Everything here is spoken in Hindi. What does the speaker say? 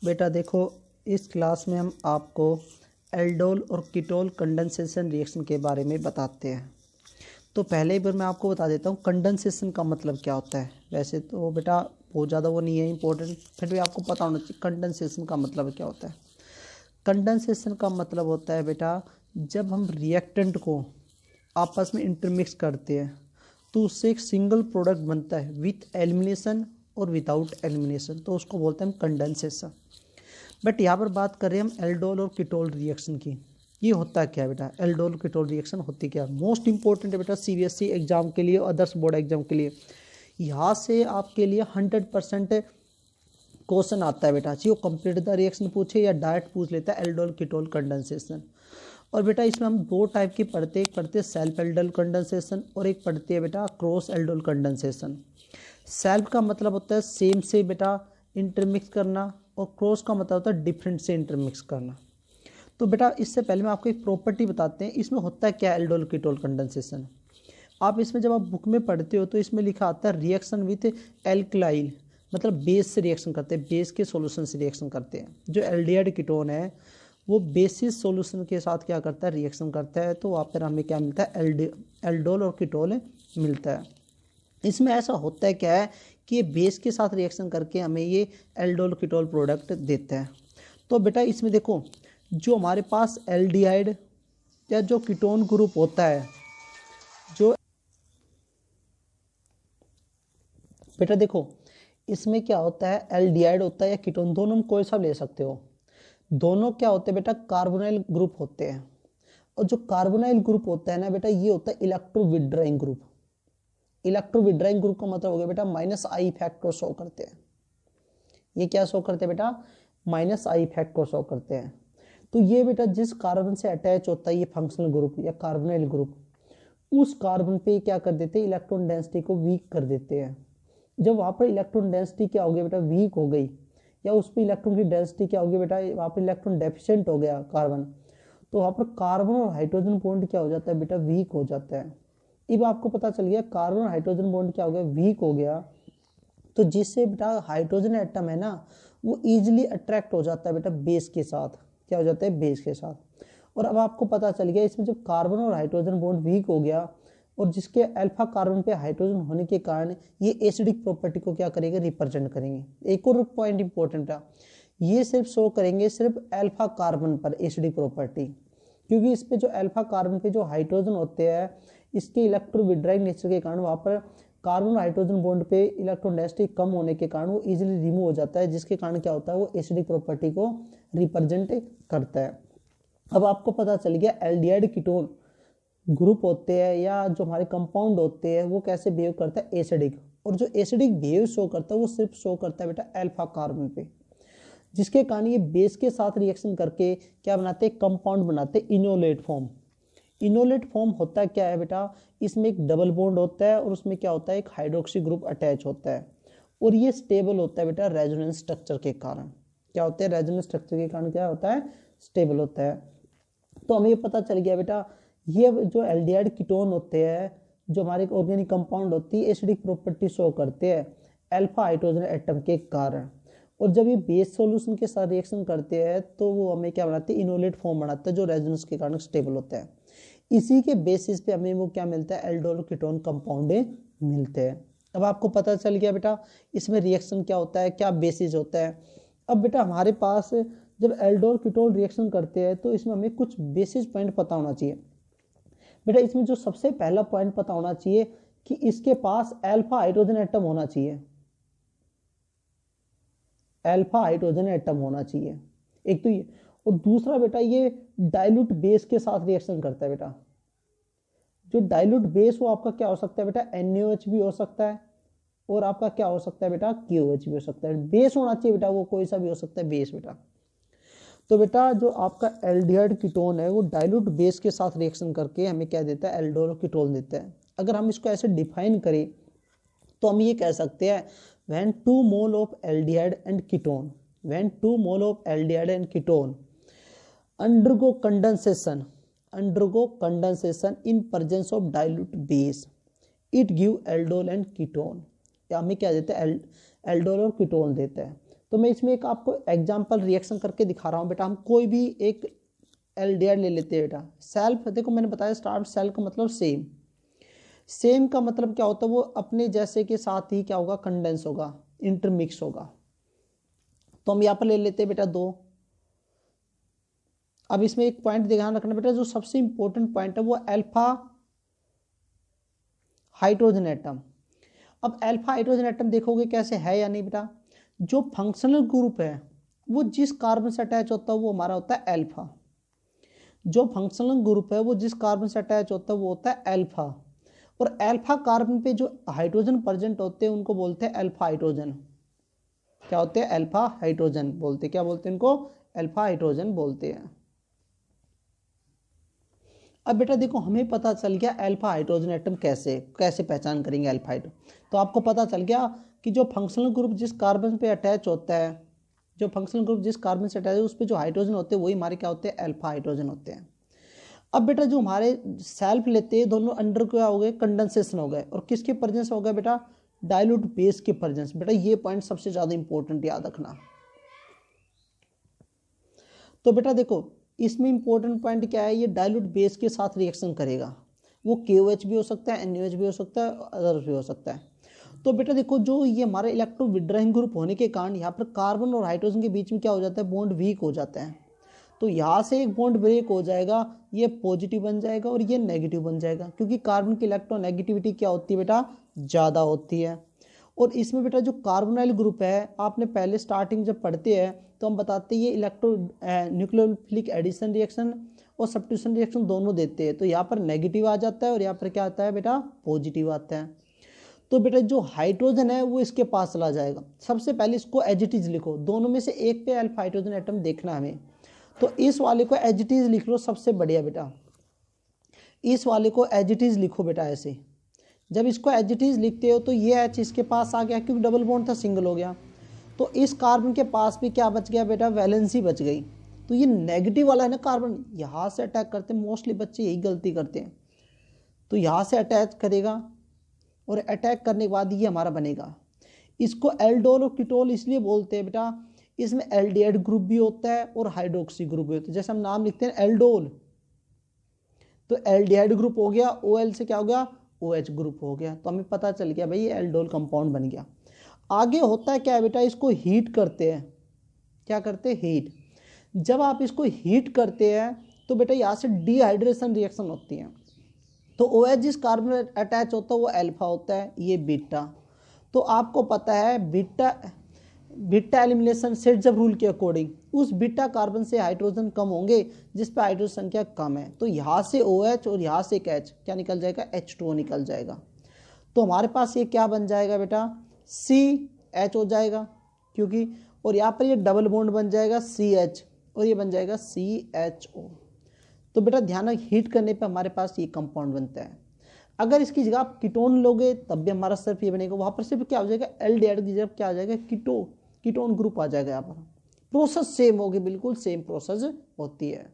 बेटा देखो, इस क्लास में हम आपको एल्डोल और कीटोल कंडेंसेशन रिएक्शन के बारे में बताते हैं। तो पहले एक बार मैं आपको बता देता हूँ कंडेंसेशन का मतलब क्या होता है। वैसे तो बेटा बहुत ज़्यादा वो नहीं है इम्पोर्टेंट, फिर भी आपको पता होना चाहिए कंडेंसेशन का मतलब क्या होता है। कंडेंसेशन का मतलब होता है बेटा, जब हम रिएक्टेंट को आपस में इंटरमिक्स करते हैं तो उससे एक सिंगल प्रोडक्ट बनता है विथ एलिमिनेशन और विदाउट एलिमिनेशन, तो उसको बोलते हैं हम कंडेंसेशन। बट यहाँ पर बात कर रहे हैं हम एल्डोल और कीटोल रिएक्शन की। ये होता क्या है बेटा, एल्डोल कीटोल रिएक्शन होती क्या है? मोस्ट इंपॉर्टेंट है बेटा सीबीएसई एग्जाम के लिए, अदर्स बोर्ड एग्जाम के लिए। यहाँ से आपके लिए 100% क्वेश्चन आता है बेटा, चाहे वो कंप्लीट द रिएक्शन पूछे या डायरेक्ट पूछ लेता है एल्डोल कीटोल कंडेंसेशन। और बेटा इसमें हम दो टाइप की पढ़ते हैं, एक पढ़ते हैं सेल्फ एल्डोल कंडेंसेशन और एक पढ़ते हैं बेटा क्रॉस एल्डोल कंडेंसेशन। सेल्फ का मतलब होता है सेम से बेटा इंटरमिक्स करना, और क्रॉस का मतलब होता है डिफरेंट से इंटरमिक्स करना। तो बेटा इससे पहले मैं आपको एक प्रॉपर्टी बताते हैं, इसमें होता है क्या एल्डोल कीटोल कंडेंसेशन। आप इसमें जब आप बुक में पढ़ते हो तो इसमें लिखा आता है रिएक्शन विथ एल्कलाइल, मतलब बेस से रिएक्शन करते हैं, बेस के सॉल्यूशन से रिएक्शन करते हैं। जो एल्डिहाइड कीटोन है वो बेसिस सॉल्यूशन के साथ क्या करता है, रिएक्शन करता है। तो वहाँ पर हमें क्या मिलता है, एल्डोल और कीटोल मिलता है। इसमें ऐसा होता है क्या है कि ये बेस के साथ रिएक्शन करके हमें ये एल्डोल कीटोल प्रोडक्ट देता है। तो बेटा इसमें देखो, जो हमारे पास एल्डिहाइड या जो कीटोन ग्रुप होता है, जो बेटा देखो इसमें क्या होता है, एल्डिहाइड होता है या कीटोन, दोनों में कोई सा ले सकते हो। दोनों क्या होते हैं बेटा, कार्बोनाइल ग्रुप होते हैं। और जो कार्बोनाइल ग्रुप होता है ना बेटा, ये होता है electro withdrawing group. Electro withdrawing group का मतलब हो गया बेटा माइनस आई इफेक्ट को शो करते हैं। ये क्या शो करते हैं बेटा, माइनस आई इफेक्ट को शो करते हैं। तो ये बेटा जिस कार्बन से अटैच होता है ये फंक्शनल ग्रुप या कार्बोनाइल ग्रुप, उस कार्बन पे क्या कर देते हैं, इलेक्ट्रॉन डेंसिटी को वीक कर देते हैं। जब वहां पर इलेक्ट्रॉन डेंसिटी क्या हो गई बेटा, वीक हो गई, या उस पर इलेक्ट्रॉन की डेंसिटी क्या हो गई बेटा, वहां पर इलेक्ट्रॉन डेफिशिएंट हो गया कार्बन, तो वहां पर कार्बन और हाइड्रोजन बॉन्ड क्या हो जाता है बेटा, वीक हो जाता है। अब आपको पता चल गया कार्बन और हाइड्रोजन बॉन्ड क्या हो गया, वीक हो गया। तो जिससे बेटा हाइड्रोजन एटम है ना, वो इजीली अट्रैक्ट हो जाता है बेटा बेस के साथ, क्या हो जाता है, बेस के साथ। और अब आपको पता चल गया इसमें जब कार्बन और हाइड्रोजन बॉन्ड वीक हो गया, और जिसके अल्फा कार्बन पे हाइड्रोजन होने के कारण ये एसिडिक प्रॉपर्टी को क्या करेंगे, रिप्रेजेंट करेंगे। एक और पॉइंट इंपॉर्टेंट है, ये सिर्फ शो करेंगे सिर्फ अल्फा कार्बन पर एसिडिक प्रॉपर्टी, क्योंकि इस पे जो अल्फा कार्बन पे जो हाइड्रोजन होते हैं, इसके इलेक्ट्रोविड्राइंग नेचर के कारण वहाँ पर कार्बन हाइड्रोजन बॉन्ड पे इलेक्ट्रॉन डेंसिटी कम होने के कारण वो इजीली रिमूव हो जाता है, जिसके कारण क्या होता है, वो एसिडिक प्रॉपर्टी को रिप्रेजेंट करता है। अब आपको पता चल गया एल्डिहाइड कीटोन ग्रुप होते हैं या जो हमारे कंपाउंड होते हैं वो कैसे बिहेव करता है, एसिडिक। और जो एसिडिक बिहेव शो करता है वो सिर्फ शो करता है बेटा अल्फा कार्बन पे, जिसके कारण ये बेस के साथ रिएक्शन करके क्या बनाते हैं, कंपाउंड बनाते हैं इनोलेट फॉर्म। इनोलेट फॉर्म होता क्या है बेटा, इसमें एक डबल बॉन्ड होता है और उसमें क्या होता है, एक हाइड्रोक्सी ग्रुप अटैच होता है, और ये स्टेबल होता है बेटा रेजोनेंस स्ट्रक्चर के कारण। क्या होता है, रेजोनेंस स्ट्रक्चर के कारण क्या होता है, स्टेबल होता है। तो हमें ये पता चल गया बेटा, ये जो एल्डिहाइड कीटोन होते हैं, जो हमारे ऑर्गेनिक कंपाउंड होती है, एसिडिक प्रॉपर्टी शो करते हैं अल्फा हाइड्रोजन एटम के कारण। और जब ये बेस सॉल्यूशन के साथ रिएक्शन करते हैं तो वो हमें क्या बनाते हैं, इनोलेट फॉर्म बनाते हैं, जो रेजोनेंस के कारण स्टेबल होता है। इसी के बेसिस पे हमें वो क्या मिलता है, एल्डोल कीटोन कंपाउंड मिलते हैं। अब आपको पता चल गया बेटा इसमें रिएक्शन क्या होता है, क्या बेसिस होता है। अब बेटा हमारे पास जब एल्डोल कीटोन रिएक्शन करते हैं तो इसमें हमें कुछ बेसिस पॉइंट पता होना चाहिए। बेटा इसमें जो सबसे पहला पॉइंट पता होना चाहिए कि इसके पास अल्फा हाइड्रोजन एटम होना चाहिए, अल्फा हाइड्रोजन एटम होना चाहिए, एक तो ये। और दूसरा बेटा ये डाइल्यूट बेस के साथ रिएक्शन करता है बेटा। जो डाइल्यूट बेस वो आपका क्या हो सकता है बेटा, NaOH भी हो सकता है, और आपका क्या हो सकता है बेटा, KOH भी हो सकता है। बेस होना चाहिए बेटा, वो कोई सा भी हो सकता है बेस बेटा। तो बेटा जो आपका एल्डिहाइड कीटोन है वो डाइल्यूट बेस के साथ रिएक्शन करके हमें क्या देता है, एल्डोल कीटोन देता है। अगर हम इसको ऐसे डिफाइन करें तो हम ये कह सकते हैं, when 2 mole of aldehyde and ketone, when 2 mole of aldehyde and ketone undergo condensation in presence of dilute base, it give aldol and ketone। या हमें क्या देता है, एल्डोल और कीटोन देता है। तो मैं इसमें एक आपको एग्जांपल रिएक्शन करके दिखा रहा हूँ बेटा। हम कोई भी एक एल्डिहाइड ले लेते हैं बेटा। सेल्फ, देखो मैंने बताया स्टार्ट, सेल्फ का मतलब सेम। सेम का मतलब क्या होता है, वो अपने जैसे के साथ ही क्या होगा, कंडेंस होगा, इंटरमिक्स होगा। तो हम यहाँ पर ले लेते हैं बेटा 2। अब इसमें एक पॉइंट ध्यान रखना बेटा, जो सबसे इंपॉर्टेंट पॉइंट है वो अल्फा हाइड्रोजन एटम। अब अल्फा हाइड्रोजन एटम देखोगे कैसे है या नहीं बेटा। जो फंक्शनल ग्रुप है वो जिस कार्बन से अटैच होता है वो हमारा होता है अल्फा। जो फंक्शनल ग्रुप है वो जिस कार्बन से अटैच होता है वो होता है अल्फा। और अल्फा कार्बन पे जो हाइड्रोजन प्रेजेंट होते हैं उनको बोलते हैं अल्फा हाइड्रोजन। क्या होते हैं, अल्फा हाइड्रोजन बोलते हैं। क्या बोलते हैं इनको, अल्फा हाइड्रोजन बोलते हैं। अब बेटा देखो हमें पता चल गया अल्फा हाइड्रोजन एटम कैसे कैसे पहचान करेंगे अल्फा हाइड्रोजन। तो आपको पता चल गया कि जो फंक्शनल ग्रुप जिस कार्बन पे अटैच होता है, जो फंक्शनल ग्रुप जिस कार्बन से अटैच है उस पे जो हाइड्रोजन होते हैं वही हमारे क्या होते हैं, अल्फा हाइड्रोजन होते हैं। अब बेटा जो हमारे सेल्फ लेते हैं दोनों अंडर क्या हो गए, कंडेंसेशन हो गए। और किसके प्रेजेंस हो गया बेटा, डाइल्यूट बेस के प्रेजेंस। बेटा ये पॉइंट सबसे ज्यादा इंपॉर्टेंट याद रखना। तो बेटा देखो इसमें इंपॉर्टेंट पॉइंट क्या है, ये डाइल्यूट बेस के साथ रिएक्शन करेगा। वो KOH भी हो सकता है, NaOH भी हो सकता है, अदर्स भी हो सकता है। तो बेटा देखो जो ये हमारा इलेक्ट्रो विड्रॉइंग ग्रुप होने के कारण यहाँ पर कार्बन और हाइड्रोजन के बीच में क्या हो जाता है, बॉन्ड वीक हो जाता है। तो यहाँ से एक बॉन्ड ब्रेक हो जाएगा, ये पॉजिटिव बन जाएगा और ये नेगेटिव बन जाएगा, क्योंकि कार्बन की इलेक्ट्रोनेगेटिविटी क्या होती है बेटा, ज़्यादा होती है। और इसमें बेटा जो कार्बोनाइल ग्रुप है, आपने पहले स्टार्टिंग जब पढ़ते हैं तो हम बताते हैं ये इलेक्ट्रो न्यूक्लियोफिलिक एडिशन रिएक्शन और सब्स्टिट्यूशन रिएक्शन दोनों देते हैं। तो यहाँ पर नेगेटिव आ जाता है और यहाँ पर क्या आता है बेटा, पॉजिटिव आता है। तो बेटा जो हाइड्रोजन है वो इसके पास चला जाएगा। सबसे पहले इसको एज इट इज लिखो, दोनों में से एक पे अल्फा हाइड्रोजन एटम देखना हमें। तो इस वाले को एज इट इज लिख लो, सबसे बढ़िया बेटा। इस वाले को एज इट इज लिखो बेटा ऐसे। जब इसको एज इट इज लिखते हो तो ये एच इसके पास आ गया, क्योंकि डबल बॉन्ड था, सिंगल हो गया। तो इस कार्बन के पास भी क्या बच गया बेटा, वैलेंसी बच गई। तो ये नेगेटिव वाला है ना कार्बन, यहाँ से अटैक करते हैं, मोस्टली बच्चे यही गलती करते हैं। तो यहाँ से अटैच करेगा और अटैक करने के बाद ये हमारा बनेगा। इसको एल्डोल और कीटोल इसलिए बोलते हैं बेटा, इसमें एल्डिहाइड ग्रुप भी होता है और हाइड्रोक्सी ग्रुप भी होता है। जैसे हम नाम लिखते हैं एल्डोल, तो एल्डिहाइड ग्रुप हो गया, OL से क्या हो गया, OH ग्रुप हो गया। तो हमें पता चल गया भाई ये एल्डोल कंपाउंड बन गया। आगे होता है क्या है बेटा, इसको हीट करते हैं। क्या करते हैं, हीट। जब आप इसको हीट करते हैं तो बेटा यहाँ से डिहाइड्रेशन रिएक्शन होती है। तो OH जिस कार्बन अटैच होता है वो अल्फा होता है, ये बीटा। तो आपको पता है बीटा एलिमिनेशन सेट जब रूल के अकॉर्डिंग उस बीटा कार्बन से हाइड्रोजन कम होंगे जिस पे हाइड्रोजन संख्या कम है। तो यहाँ से OH और यहाँ से एक H क्या निकल जाएगा, H2O निकल जाएगा। तो हमारे पास ये क्या बन जाएगा बेटा, CH हो जाएगा, क्योंकि और यहाँ पर ये डबल बॉन्ड बन जाएगा CH और ये बन जाएगा CHO। तो बेटा ध्यान रख, हीट करने पे हमारे पास ये कंपाउंड बनता है। अगर इसकी जगह आप कीटोन लोगे तब भी हमारा सिर्फ ये बनेगा, वहाँ पर सिर्फ क्या हो जाएगा, एल्डिहाइड की जगह क्या आ जाएगा, कीटोन ग्रुप आ जाएगा। यहाँ पर प्रोसेस सेम होगी, बिल्कुल सेम प्रोसेस होती है।